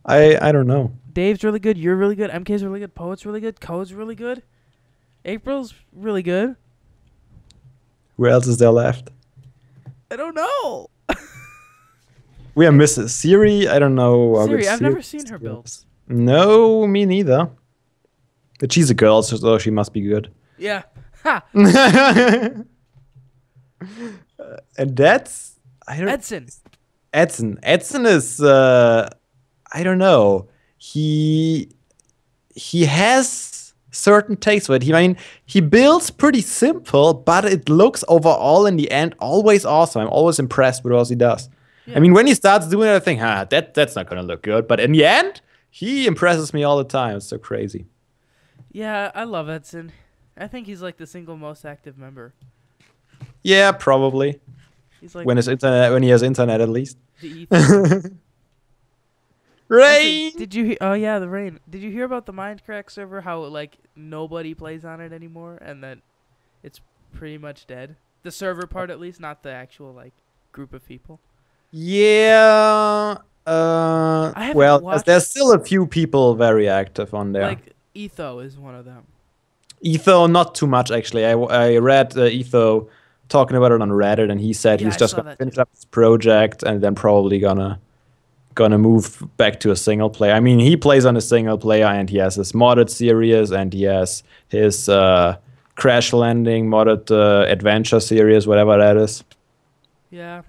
[SPEAKER 2] I don't know.
[SPEAKER 1] Dave's really good. You're really good. MK's really good. Poet's really good. Code's really good. April's really good.
[SPEAKER 2] Who else is there left?
[SPEAKER 1] I don't know.
[SPEAKER 2] We are Mrs. Siri. I don't know. how
[SPEAKER 1] Siri,
[SPEAKER 2] good
[SPEAKER 1] I've
[SPEAKER 2] Siri
[SPEAKER 1] never seen her
[SPEAKER 2] is.
[SPEAKER 1] build.
[SPEAKER 2] No, me neither. But she's a girl, so she must be good.
[SPEAKER 1] Yeah. Ha!
[SPEAKER 2] And that's
[SPEAKER 1] Edson.
[SPEAKER 2] Edson. Edson is I don't know. He he has certain taste for it. I mean, he builds pretty simple, but it looks overall in the end always awesome. I'm always impressed with what he does.
[SPEAKER 1] Yeah.
[SPEAKER 2] I mean, when he starts doing it, I think, that's not gonna look good. But in the end, he impresses me all the time. It's so crazy.
[SPEAKER 1] Yeah, I love Edson. I think he's like the single most active member.
[SPEAKER 2] Yeah, probably.
[SPEAKER 1] He's like
[SPEAKER 2] When he has internet, at least.
[SPEAKER 1] the E24.
[SPEAKER 2] Rain.
[SPEAKER 1] Also, did you? Oh yeah, the rain. Did you hear about the Minecraft server? How like nobody plays on it anymore, and that it's pretty much dead. The server part, at least, not the actual like group of people.
[SPEAKER 2] Yeah.
[SPEAKER 1] I haven't
[SPEAKER 2] Well,
[SPEAKER 1] watched.
[SPEAKER 2] there's still a few people very active on there.
[SPEAKER 1] Like Etho is one of them.
[SPEAKER 2] Etho, not too much actually. I read Etho talking about it on Reddit, and he said
[SPEAKER 1] Yeah,
[SPEAKER 2] he's
[SPEAKER 1] I
[SPEAKER 2] just
[SPEAKER 1] saw
[SPEAKER 2] gonna
[SPEAKER 1] that
[SPEAKER 2] finish
[SPEAKER 1] too.
[SPEAKER 2] up his project and then probably gonna move back to a single player. I mean, he plays on a single player, and he has his modded series, and he has his Crash Landing modded adventure series, whatever that is.
[SPEAKER 1] Yeah,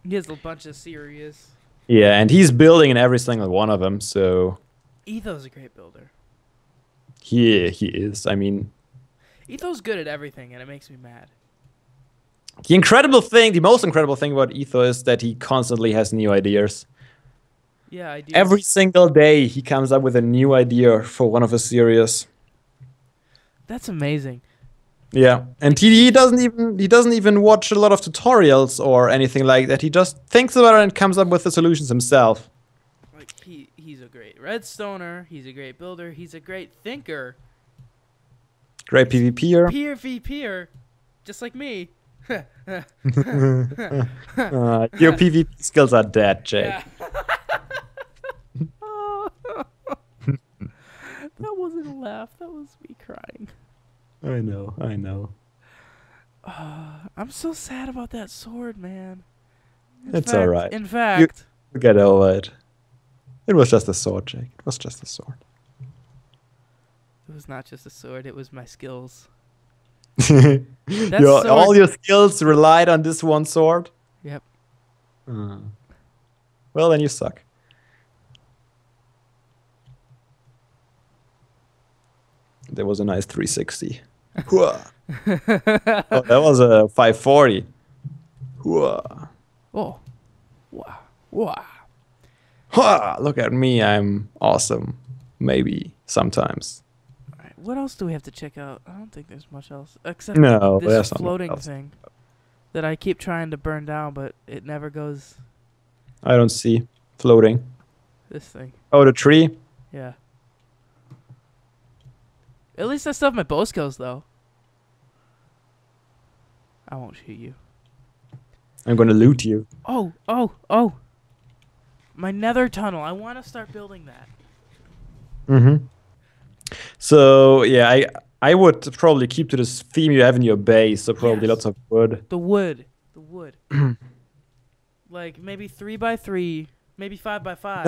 [SPEAKER 1] he has a bunch of series.
[SPEAKER 2] Yeah, and he's building in every single one of them. So
[SPEAKER 1] Etho's a great builder.
[SPEAKER 2] he is. I mean,
[SPEAKER 1] Etho's good at everything, and it makes me mad.
[SPEAKER 2] the most incredible thing about Etho is that he constantly has new ideas.
[SPEAKER 1] Yeah, I do.
[SPEAKER 2] Every single day, he comes up with a new idea for one of his series.
[SPEAKER 1] That's amazing.
[SPEAKER 2] Yeah, and he doesn't even watch a lot of tutorials or anything like that. He just thinks about it and comes up with the solutions himself.
[SPEAKER 1] Like he's a great redstoner. He's a great builder. He's a great thinker.
[SPEAKER 2] Great PvPer.
[SPEAKER 1] PvPer, just like me.
[SPEAKER 2] Your PvP skills are dead, Jake.
[SPEAKER 1] Yeah. That wasn't a laugh. That was me crying.
[SPEAKER 2] I know.
[SPEAKER 1] I'm so sad about that sword, man.
[SPEAKER 2] It's alright.
[SPEAKER 1] In fact,
[SPEAKER 2] Get over it. It was just a sword, Jake. It was just a sword.
[SPEAKER 1] it was not just a sword. It was my skills.
[SPEAKER 2] All your skills relied on this one sword?
[SPEAKER 1] Yep.
[SPEAKER 2] Well, then you suck. There was a nice 360. Oh, that was a 540.
[SPEAKER 1] Oh. Wow. Wow.
[SPEAKER 2] Look at me, I'm awesome. Maybe sometimes.
[SPEAKER 1] All right. What else do we have to check out? I don't think there's much else except
[SPEAKER 2] No,
[SPEAKER 1] this
[SPEAKER 2] there's not much
[SPEAKER 1] floating
[SPEAKER 2] else.
[SPEAKER 1] thing that I keep trying to burn down, but it never goes.
[SPEAKER 2] I don't see floating.
[SPEAKER 1] This thing.
[SPEAKER 2] Oh, the tree?
[SPEAKER 1] Yeah. At least I still have my bow skills, though. I won't shoot you.
[SPEAKER 2] I'm gonna loot you.
[SPEAKER 1] Oh. My nether tunnel. I want to start building that.
[SPEAKER 2] Mm-hmm. So, yeah, I would probably keep to this theme you have in your base, so probably
[SPEAKER 1] Yes.
[SPEAKER 2] lots of wood.
[SPEAKER 1] The wood. Like maybe 3x3, maybe 5x5.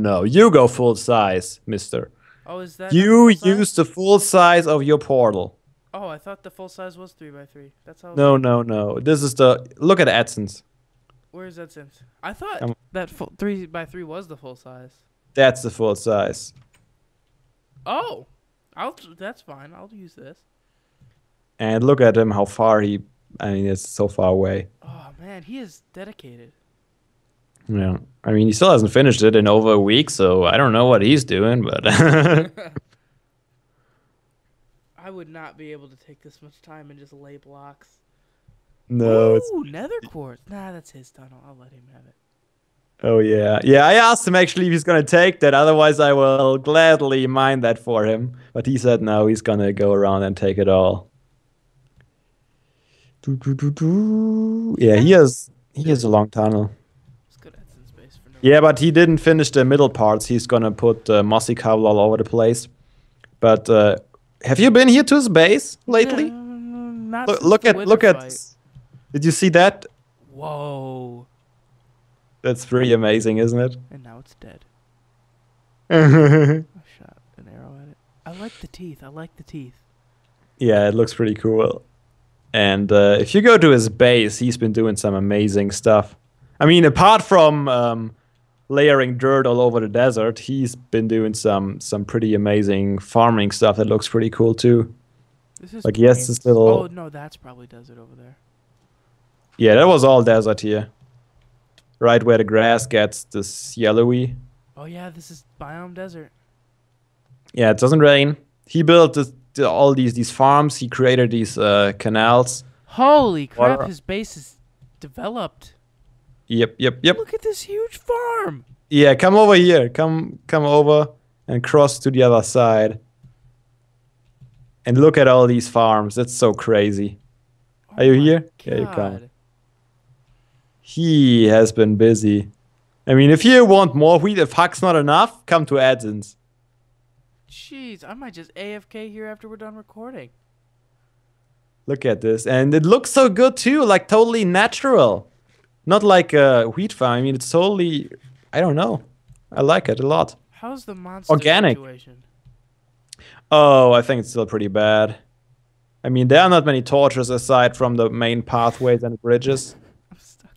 [SPEAKER 2] No. You go full size, mister.
[SPEAKER 1] Oh, is that?
[SPEAKER 2] You
[SPEAKER 1] not the full size?
[SPEAKER 2] use the full size of your portal.
[SPEAKER 1] Oh, I thought the full size was 3x3. That's how.
[SPEAKER 2] No. This is the... Look at AdSense.
[SPEAKER 1] Where is that since? I thought that 3x3 was the full size.
[SPEAKER 2] That's the full size.
[SPEAKER 1] Oh, that's fine. I'll use this.
[SPEAKER 2] And look at him, how far he... I mean, it's so far away.
[SPEAKER 1] Oh man, he is dedicated.
[SPEAKER 2] Yeah. I mean, he still hasn't finished it in over a week, so I don't know what he's doing, but...
[SPEAKER 1] I would not be able to take this much time and just lay blocks.
[SPEAKER 2] No,
[SPEAKER 1] Ooh, nether quartz. Nah, that's his tunnel. I'll let him have it.
[SPEAKER 2] Oh, yeah. Yeah, I asked him actually if he's gonna take that, otherwise I will gladly mine that for him. But he said no, he's gonna go around and take it all. Yeah, he has a long tunnel.
[SPEAKER 1] Let's go to Edson's base for no
[SPEAKER 2] Yeah, but he didn't finish the middle parts. He's gonna put mossy cobble all over the place. But have you been here to his base lately?
[SPEAKER 1] Not
[SPEAKER 2] Look
[SPEAKER 1] since the
[SPEAKER 2] at
[SPEAKER 1] wither fight.
[SPEAKER 2] Did you see that?
[SPEAKER 1] Whoa.
[SPEAKER 2] That's pretty amazing, isn't it?
[SPEAKER 1] And now it's dead.
[SPEAKER 2] Yeah,
[SPEAKER 1] I shot an arrow at it. I like the teeth.
[SPEAKER 2] it looks pretty cool. And if you go to his base, he's been doing some amazing stuff. I mean, apart from layering dirt all over the desert. He's been doing some pretty amazing farming stuff that looks pretty cool too.
[SPEAKER 1] This is
[SPEAKER 2] Like, yes, this
[SPEAKER 1] plains. Oh
[SPEAKER 2] little...
[SPEAKER 1] no, that's probably desert over there.
[SPEAKER 2] Yeah, that was all desert here. Right where the grass gets this yellowy.
[SPEAKER 1] Oh yeah, this is biome desert.
[SPEAKER 2] Yeah, it doesn't rain. He built all these farms. He created these canals.
[SPEAKER 1] Holy crap,
[SPEAKER 2] Water.
[SPEAKER 1] his base is developed.
[SPEAKER 2] Yep.
[SPEAKER 1] Look at this huge farm.
[SPEAKER 2] Yeah, come over here. Come over and cross to the other side. And look at all these farms. That's so crazy. Are you here?
[SPEAKER 1] God.
[SPEAKER 2] Yeah, you come. He has been busy. I mean, if you want more wheat, if Huck's not enough, come to Adson's.
[SPEAKER 1] Jeez, I might just AFK here after we're done recording.
[SPEAKER 2] Look at this. And it looks so good too, like totally natural. Not like a wheat farm. I mean, it's totally, I don't know. I like it a lot.
[SPEAKER 1] How's the monster
[SPEAKER 2] Organic.
[SPEAKER 1] situation?
[SPEAKER 2] Oh, I think it's still pretty bad. I mean, there are not many torches aside from the main pathways and bridges.
[SPEAKER 1] I'm stuck.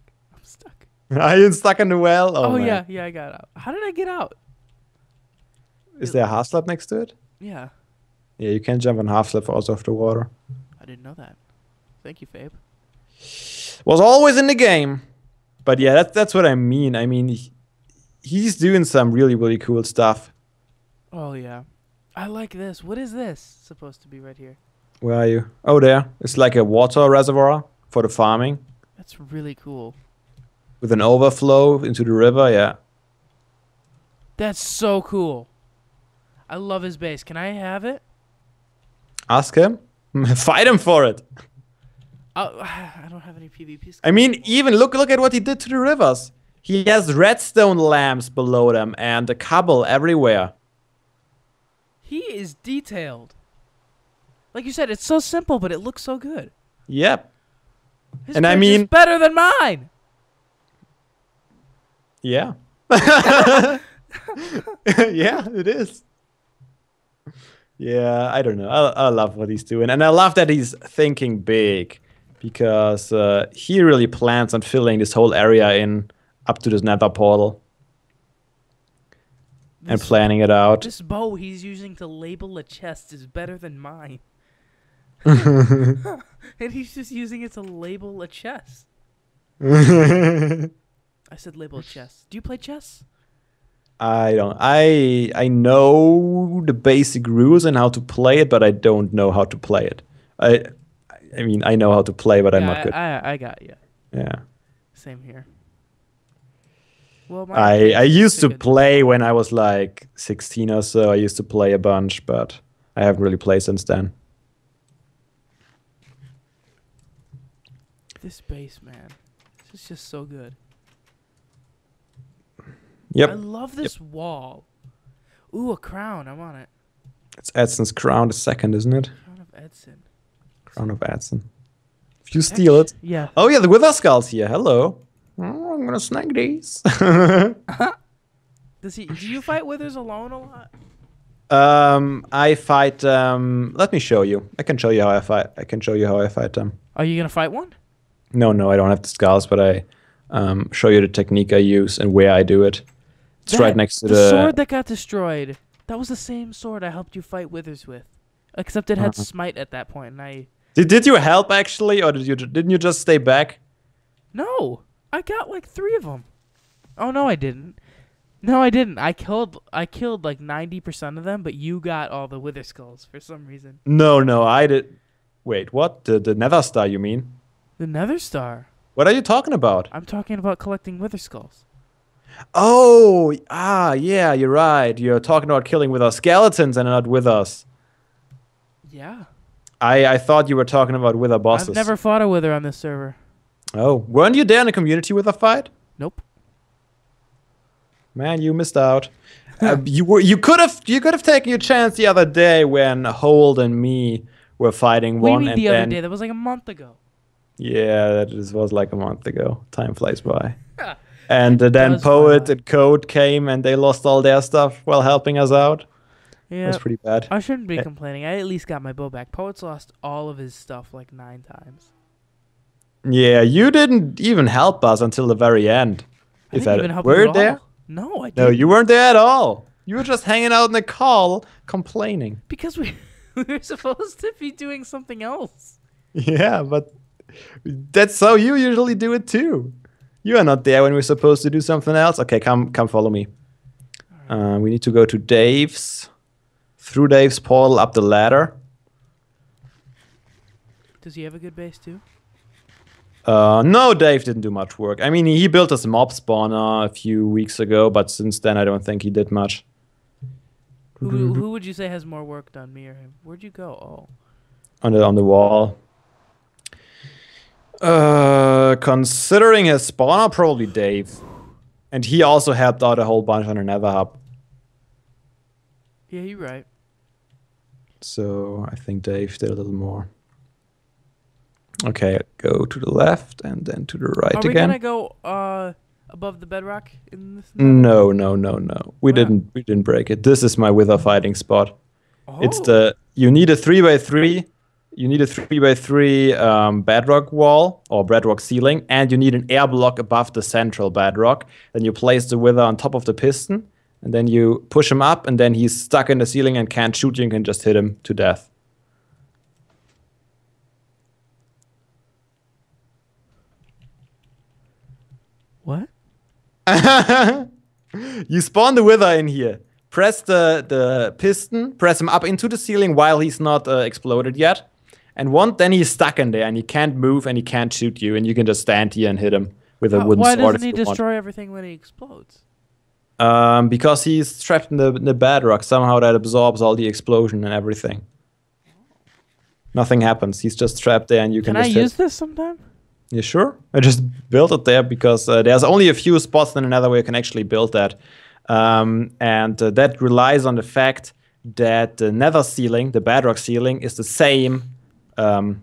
[SPEAKER 2] Are you stuck in the well?
[SPEAKER 1] Oh
[SPEAKER 2] man.
[SPEAKER 1] yeah, I got out. How did I get out?
[SPEAKER 2] Is there a half slab next to it?
[SPEAKER 1] Yeah.
[SPEAKER 2] Yeah, you can jump on half slab out of the water.
[SPEAKER 1] I didn't know that. Thank you, Fabe.
[SPEAKER 2] Was always in the game. But yeah, that's what I mean. I mean, he's doing some really cool stuff.
[SPEAKER 1] Oh yeah. I like this. What is this supposed to be right here?
[SPEAKER 2] Where are you? Oh, there. It's like a water reservoir for the farming.
[SPEAKER 1] That's really cool.
[SPEAKER 2] With an overflow into the river, yeah.
[SPEAKER 1] That's so cool. I love his base. Can I have it?
[SPEAKER 2] Ask him. Fight him for it.
[SPEAKER 1] I don't have any PvP skills.
[SPEAKER 2] I mean, even look at what he did to the rivers. He has redstone lamps below them and a cobble everywhere.
[SPEAKER 1] He is detailed. Like you said, it's so simple, but it looks so good.
[SPEAKER 2] Yep.
[SPEAKER 1] His
[SPEAKER 2] And I
[SPEAKER 1] bridge
[SPEAKER 2] mean,
[SPEAKER 1] is better than mine.
[SPEAKER 2] Yeah. Yeah, it is. Yeah, I don't know. I love what he's doing. And I love that he's thinking big. Because he really plans on filling this whole area in up to this nether portal. And planning it out.
[SPEAKER 1] This bow he's using to label a chest is better than mine. And he's just using it to label a chest. I said label a chest. Do you play chess?
[SPEAKER 2] I don't. I know the basic rules and how to play it, but I don't know how to play it. I mean, I know how to play, but I'm not good.
[SPEAKER 1] I got you.
[SPEAKER 2] Yeah.
[SPEAKER 1] Same here. Well,
[SPEAKER 2] I used to play when I was like 16 or so. I used to play a bunch, but I haven't really played since then.
[SPEAKER 1] This base, man. This is just so good.
[SPEAKER 2] Yep.
[SPEAKER 1] I love this wall. Ooh, a crown. I want it.
[SPEAKER 2] It's Edson's crown, the second, isn't it?
[SPEAKER 1] Crown of Edson.
[SPEAKER 2] Crown of Edson. If you steal it.
[SPEAKER 1] Yeah.
[SPEAKER 2] Oh, yeah, the Wither Skull's here. Hello. Oh, I'm gonna snag these.
[SPEAKER 1] Do you fight withers alone a lot?
[SPEAKER 2] I fight. Let me show you. I can show you how I fight. I can show you how I fight them.
[SPEAKER 1] Are you gonna fight one?
[SPEAKER 2] No, I don't have the skulls, but I show you the technique I use and where I do it. It's right next to
[SPEAKER 1] the sword that got destroyed. That was the same sword I helped you fight withers with, except it had smite at that point, and I.
[SPEAKER 2] Did you help actually, or didn't you just stay back?
[SPEAKER 1] No, I got like 3 of them. Oh no, I didn't. No, I didn't. I killed like 90% of them, but you got all the wither skulls for some reason.
[SPEAKER 2] No, I did. Wait, what? The Nether Star, you mean?
[SPEAKER 1] The Nether Star.
[SPEAKER 2] What are you talking about?
[SPEAKER 1] I'm talking about collecting wither skulls.
[SPEAKER 2] Oh, yeah, you're right. You're talking about killing with our skeletons and not with us.
[SPEAKER 1] Yeah.
[SPEAKER 2] I thought you were talking about wither bosses.
[SPEAKER 1] I've never fought a wither on this server.
[SPEAKER 2] Oh, weren't you there in the community with a fight?
[SPEAKER 1] Nope.
[SPEAKER 2] Man, you missed out. You could have taken your chance the other day when Hold and me were fighting one.
[SPEAKER 1] What do you mean the other day? That was like a month ago.
[SPEAKER 2] Yeah, that was like a month ago. Time flies by. And then Poet and Code came and they lost all their stuff while helping us out.
[SPEAKER 1] Yeah,
[SPEAKER 2] it was pretty bad.
[SPEAKER 1] I shouldn't be complaining. I at least got my bow back. Poet's lost all of his stuff like 9 times.
[SPEAKER 2] Yeah, you didn't even help us until the very end.
[SPEAKER 1] I didn't even help you
[SPEAKER 2] were
[SPEAKER 1] at
[SPEAKER 2] there?
[SPEAKER 1] all. No, I didn't.
[SPEAKER 2] No, you weren't there at all. You were just hanging out in the call, complaining.
[SPEAKER 1] Because we were supposed to be doing something else.
[SPEAKER 2] Yeah, but that's how you usually do it too. You are not there when we're supposed to do something else. Okay, come follow me. We need to go to Dave's. Through Dave's portal, up the ladder.
[SPEAKER 1] Does he have a good base too?
[SPEAKER 2] No, Dave didn't do much work. I mean, he built us a mob spawner a few weeks ago, but since then I don't think he did much.
[SPEAKER 1] Who would you say has more work done, me or him? Where'd you go? Oh.
[SPEAKER 2] On the wall. Considering his spawner, probably Dave. And he also helped out a whole bunch on the Nether Hub.
[SPEAKER 1] Yeah, you're right.
[SPEAKER 2] So I think Dave did a little more. Okay, go to the left and then to the right again.
[SPEAKER 1] Are we gonna go above the bedrock in this?
[SPEAKER 2] No. We didn't break it. This is my wither fighting spot.
[SPEAKER 1] Oh.
[SPEAKER 2] It's you need a 3x3. You need a 3x3 bedrock wall or bedrock ceiling, and you need an air block above the central bedrock. Then you place the wither on top of the piston, and then you push him up, and then he's stuck in the ceiling and can't shoot you. You can just hit him to death.
[SPEAKER 1] What?
[SPEAKER 2] You spawn the wither in here. Press the piston, press him up into the ceiling while he's not exploded yet. And then he's stuck in there and he can't move and he can't shoot you. And you can just stand here and hit him with a wooden sword.
[SPEAKER 1] Why doesn't he destroy everything when he explodes?
[SPEAKER 2] Because he's trapped in the bedrock. Somehow that absorbs all the explosion and everything. Nothing happens. He's just trapped there and you can just
[SPEAKER 1] use this sometime?
[SPEAKER 2] Yeah, sure. I just built it there because there's only a few spots in another way you can actually build that. And that relies on the fact that the nether ceiling, the bedrock ceiling, is the same. What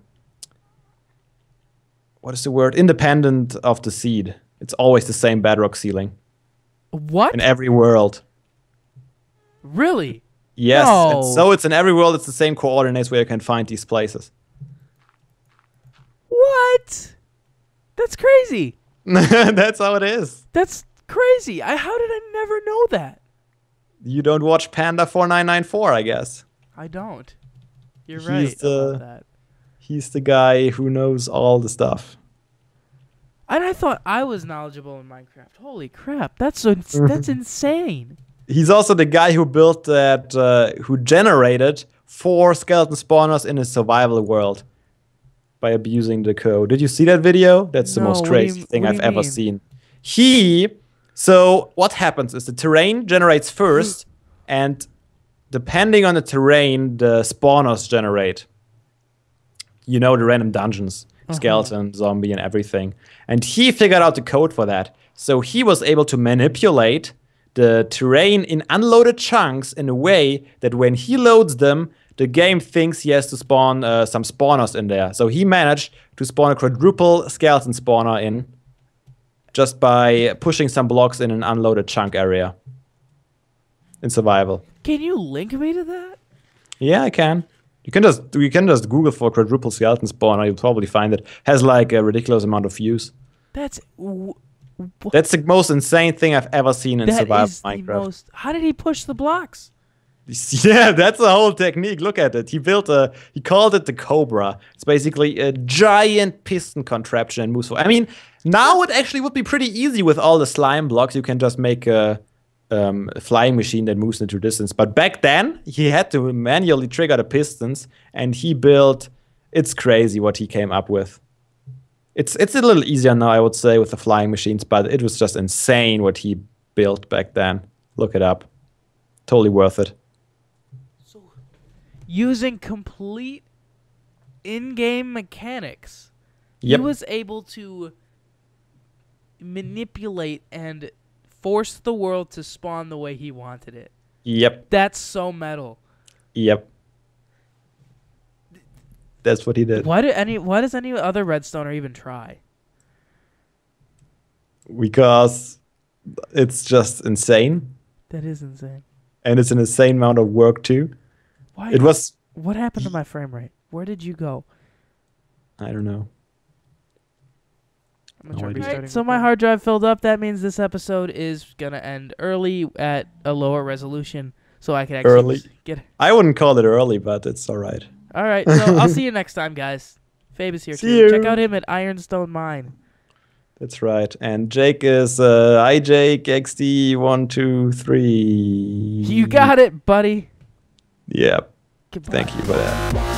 [SPEAKER 2] is the word? Independent of the seed. It's always the same bedrock ceiling.
[SPEAKER 1] What?
[SPEAKER 2] In every world.
[SPEAKER 1] Really?
[SPEAKER 2] Yes.
[SPEAKER 1] No.
[SPEAKER 2] And so it's in every world. It's the same coordinates where you can find these places.
[SPEAKER 1] What? That's crazy.
[SPEAKER 2] That's how it is.
[SPEAKER 1] That's crazy. How did I never know that?
[SPEAKER 2] You don't watch Panda 4994, I guess.
[SPEAKER 1] I don't. You're right about that.
[SPEAKER 2] He's the guy who knows all the stuff.
[SPEAKER 1] And I thought I was knowledgeable in Minecraft. Holy crap. That's insane.
[SPEAKER 2] He's also the guy who built that, who generated 4 skeleton spawners in a survival world by abusing the code. Did you see that video? That's the most crazy thing I've ever seen. So what happens is the terrain generates first, and depending on the terrain, the spawners generate. You know, the random dungeons, skeleton, zombie, and everything. And he figured out the code for that. So he was able to manipulate the terrain in unloaded chunks in a way that when he loads them, the game thinks he has to spawn some spawners in there. So he managed to spawn a quadruple skeleton spawner in just by pushing some blocks in an unloaded chunk area in survival.
[SPEAKER 1] Can you link me to that?
[SPEAKER 2] Yeah, I can. You can just Google for quadruple skeleton spawner. You'll probably find it. Has like a ridiculous amount of views.
[SPEAKER 1] That's
[SPEAKER 2] the most insane thing I've ever seen in survival Minecraft.
[SPEAKER 1] How did he push the blocks?
[SPEAKER 2] Yeah, that's the whole technique. Look at it. He called it the Cobra. It's basically a giant piston contraption and moves forward. I mean, now it actually would be pretty easy with all the slime blocks. You can just make a flying machine that moves into distance. But back then, he had to manually trigger the pistons, and he built. It's crazy what he came up with. It's a little easier now, I would say, with the flying machines, but it was just insane what he built back then. Look it up. Totally worth it.
[SPEAKER 1] So, using complete in-game mechanics, he was able to manipulate and force the world to spawn the way he wanted it.
[SPEAKER 2] Yep.
[SPEAKER 1] That's so metal.
[SPEAKER 2] Yep. That's what he did.
[SPEAKER 1] Why does any other redstoner even try?
[SPEAKER 2] Because it's just insane.
[SPEAKER 1] That is insane.
[SPEAKER 2] And it's an insane amount of work too.
[SPEAKER 1] Why?
[SPEAKER 2] What
[SPEAKER 1] happened to my frame rate? Where did you go?
[SPEAKER 2] I don't know.
[SPEAKER 1] I'm gonna try
[SPEAKER 2] No idea.
[SPEAKER 1] restarting. So my hard drive filled up. That means this episode is gonna end early at a lower resolution, so I can actually
[SPEAKER 2] Early.
[SPEAKER 1] get.
[SPEAKER 2] I wouldn't call it early, but it's all right.
[SPEAKER 1] All right, so I'll see you next time, guys. Fabe is here
[SPEAKER 2] See
[SPEAKER 1] too.
[SPEAKER 2] you.
[SPEAKER 1] Check out him at Ironstone Mine.
[SPEAKER 2] That's right. And Jake is iJakeXD123.
[SPEAKER 1] You got it, buddy.
[SPEAKER 2] Yeah.
[SPEAKER 1] Goodbye.
[SPEAKER 2] Thank you for that.